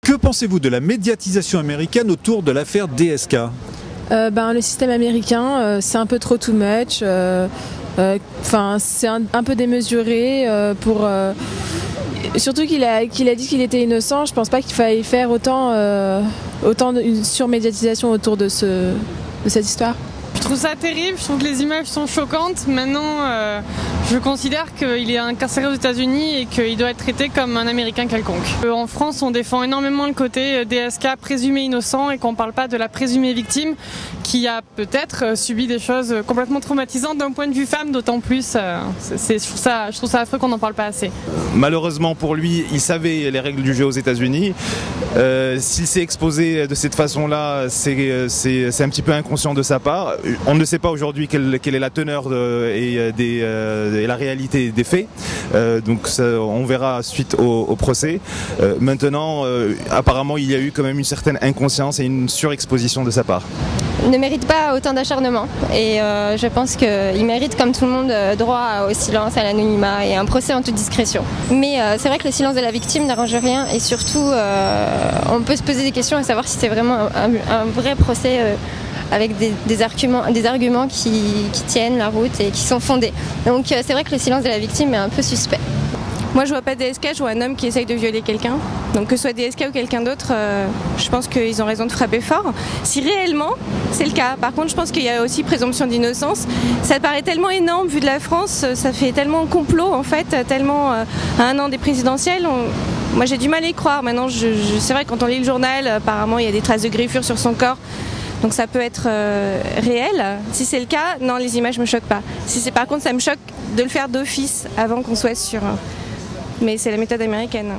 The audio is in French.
Que pensez-vous de la médiatisation américaine autour de l'affaire DSK? Le système américain, c'est un peu trop too much. C'est un peu démesuré surtout qu'il a dit qu'il était innocent. Je pense pas qu'il faille faire autant de surmédiatisation autour de cette histoire. Je trouve ça terrible, je trouve que les images sont choquantes. Maintenant, je considère qu'il est incarcéré aux États-Unis et qu'il doit être traité comme un Américain quelconque. En France, on défend énormément le côté DSK présumé innocent et qu'on ne parle pas de la présumée victime qui a peut-être subi des choses complètement traumatisantes d'un point de vue femme, d'autant plus. Je trouve ça affreux qu'on n'en parle pas assez. Malheureusement pour lui, il savait les règles du jeu aux États-Unis. S'il s'est exposé de cette façon-là, c'est un petit peu inconscient de sa part. On ne sait pas aujourd'hui quelle est la teneur et la réalité des faits. Donc ça, on verra suite au procès. Maintenant, apparemment, il y a eu quand même une certaine inconscience et une surexposition de sa part. Il ne mérite pas autant d'acharnement et je pense qu'il mérite comme tout le monde droit au silence, à l'anonymat et un procès en toute discrétion. Mais c'est vrai que le silence de la victime n'arrange rien et surtout on peut se poser des questions à savoir si c'est vraiment un vrai procès avec des arguments qui tiennent la route et qui sont fondés. Donc c'est vrai que le silence de la victime est un peu suspect. Moi je vois pas DSK, je vois un homme qui essaye de violer quelqu'un. Donc que ce soit DSK ou quelqu'un d'autre, je pense qu'ils ont raison de frapper fort. Si réellement c'est le cas. Par contre je pense qu'il y a aussi présomption d'innocence. Ça paraît tellement énorme vu de la France, ça fait tellement complot en fait, tellement à un an des présidentielles. Moi j'ai du mal à y croire. Maintenant c'est vrai que quand on lit le journal, apparemment il y a des traces de griffures sur son corps. Donc ça peut être réel. Si c'est le cas, non, les images me choquent pas. Par contre, ça me choque de le faire d'office avant qu'on soit sûr. Mais c'est la méthode américaine.